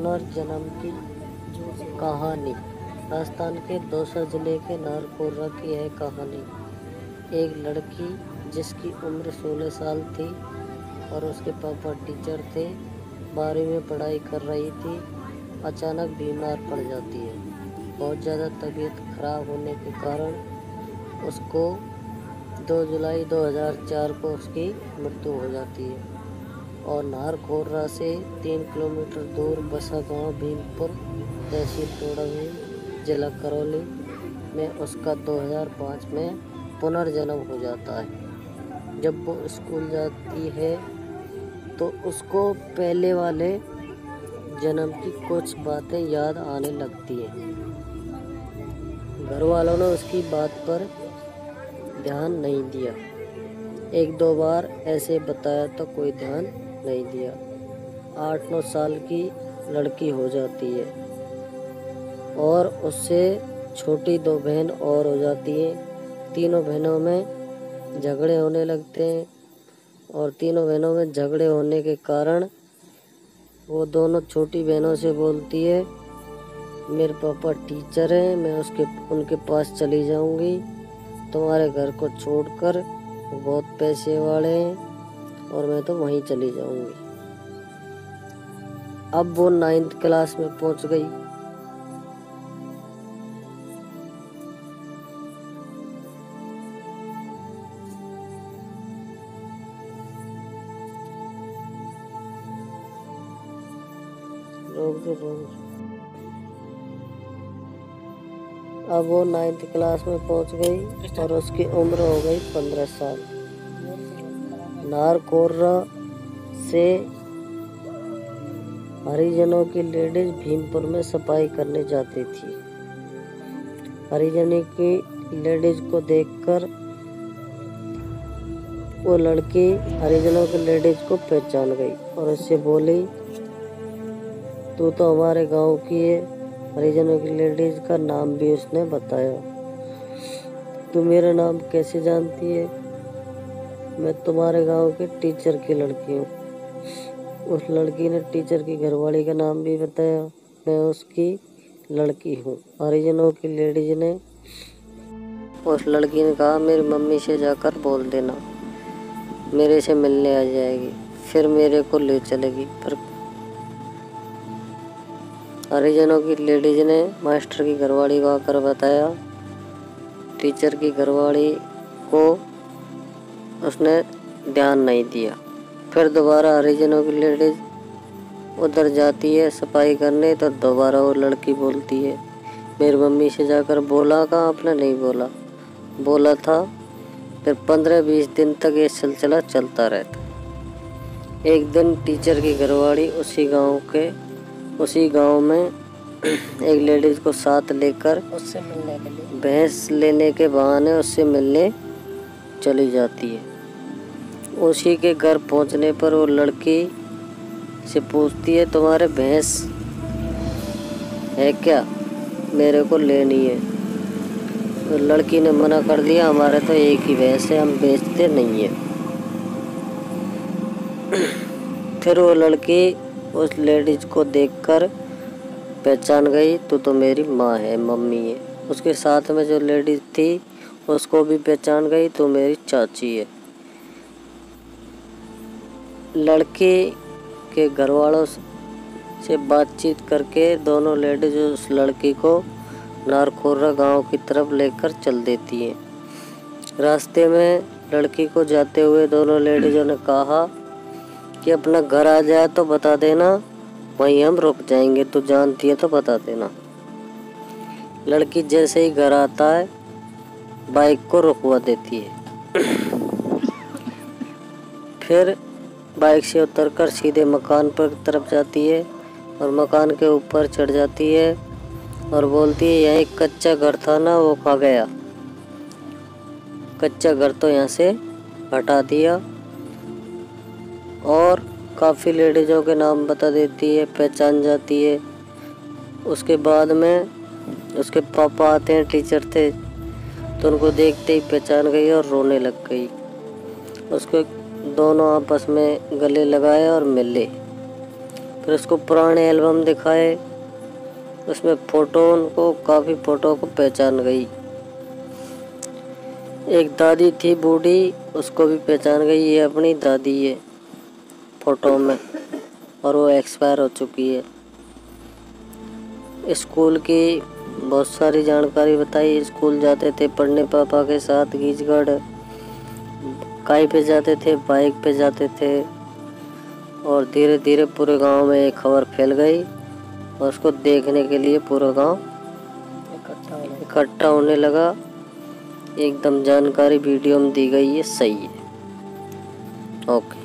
पुनर्जन्म की कहानी। राजस्थान के दौसा जिले के नारकोर्रा की यह कहानी। एक लड़की जिसकी उम्र 16 साल थी और उसके पापा टीचर थे, 12वीं में पढ़ाई कर रही थी, अचानक बीमार पड़ जाती है। बहुत ज़्यादा तबीयत खराब होने के कारण उसको 2 जुलाई 2004 को उसकी मृत्यु हो जाती है और नारकोर्रा से 3 किलोमीटर दूर बसा गांव भीमपुर, तहसील टोडाभीम, जिला करौली में उसका 2005 में पुनर्जन्म हो जाता है। जब वो स्कूल जाती है तो उसको पहले वाले जन्म की कुछ बातें याद आने लगती हैं। घर वालों ने उसकी बात पर ध्यान नहीं दिया। 1-2 बार ऐसे बताया तो कोई ध्यान नहीं दिया। 8-9 साल की लड़की हो जाती है और उससे छोटी 2 बहन और हो जाती हैं। तीनों बहनों में झगड़े होने लगते हैं और तीनों बहनों में झगड़े होने के कारण वो दोनों छोटी बहनों से बोलती है, मेरे पापा टीचर हैं, मैं उनके पास चली जाऊंगी, तुम्हारे घर को छोड़कर, वो बहुत पैसे वाले हैं और मैं तो वहीं चली जाऊंगी। अब वो 9th क्लास में पहुंच गई। अब वो 9th क्लास में पहुंच गई और उसकी उम्र हो गई 15 साल। नारकोर्रा से हरिजनों की लेडीज भीमपुर में सफाई करने जाती थी। हरिजनों की लेडीज को देखकर वो लड़की हरिजनों की लेडीज को पहचान गई और उससे बोली, तू तो हमारे गांव की है। हरिजनों की लेडीज का नाम भी उसने बताया। तू मेरा नाम कैसे जानती है? मैं तुम्हारे गांव के टीचर की लड़की हूँ। उस लड़की ने टीचर की घरवाली का नाम भी बताया। मैं उसकी लड़की हूँ। हरिजनों की लेडीज ने उस लड़की ने कहा, मेरी मम्मी से जाकर बोल देना, मेरे से मिलने आ जाएगी, फिर मेरे को ले चलेगी। पर हरिजनों की लेडीज ने मास्टर की घरवाली को आकर बताया। टीचर की घरवाली को उसने ध्यान नहीं दिया। फिर दोबारा हरिजनों की लेडीज उधर जाती है सफाई करने, तो दोबारा वो लड़की बोलती है, मेरी मम्मी से जाकर बोला कहाँ? आपने नहीं बोला। बोला था। फिर 15-20 दिन तक ये सिलसिला चलता रहता। एक दिन टीचर की घरवाली उसी गांव में एक लेडीज को साथ लेकर उससे मिलने के लिए भैंस लेने के बहाने उससे मिलने चली जाती है। उसी के घर पहुंचने पर वो लड़की से पूछती है, तुम्हारे भैंस है क्या? मेरे को लेनी है। तो लड़की ने मना कर दिया, हमारे तो एक ही भैंस है, हम बेचते नहीं है। फिर वो लड़की उस लेडीज को देखकर पहचान गई, तो मेरी माँ है, मम्मी है। उसके साथ में जो लेडीज थी उसको भी पहचान गई, तो मेरी चाची है। लड़के के घर वालों से बातचीत करके दोनों लेडीज उस लड़की को नारकोर्रा गांव की तरफ लेकर चल देती हैं। रास्ते में लड़की को जाते हुए दोनों लेडीजों ने कहा कि अपना घर आ जाए तो बता देना, वहीं हम रुक जाएंगे, तो जानती है तो बता देना। लड़की जैसे ही घर आता है बाइक को रुकवा देती है। फिर बाइक से उतरकर सीधे मकान पर तरफ जाती है और मकान के ऊपर चढ़ जाती है और बोलती है, यहाँ एक कच्चा घर था ना, वो खा गया। कच्चा घर तो यहाँ से हटा दिया और काफ़ी लेडीज़ों के नाम बता देती है, पहचान जाती है। उसके बाद में उसके पापा आते हैं, टीचर थे, तो उनको देखते ही पहचान गई और रोने लग गई। उसको दोनों आपस में गले लगाए और मिले। फिर उसको पुराने एल्बम दिखाए, उसमें फोटो, उनको काफ़ी फोटो को पहचान गई। एक दादी थी बूढ़ी, उसको भी पहचान गई, ये अपनी दादी है फोटो में, और वो एक्सपायर हो चुकी है। स्कूल की बहुत सारी जानकारी बताई। स्कूल जाते थे पढ़ने पापा के साथ गीजगढ़, काई पे जाते थे, बाइक पे जाते थे, और धीरे धीरे पूरे गांव में ये खबर फैल गई और उसको देखने के लिए पूरा गांव इकट्ठा होने लगा। एकदम जानकारी वीडियो में दी गई है, सही है। ओके।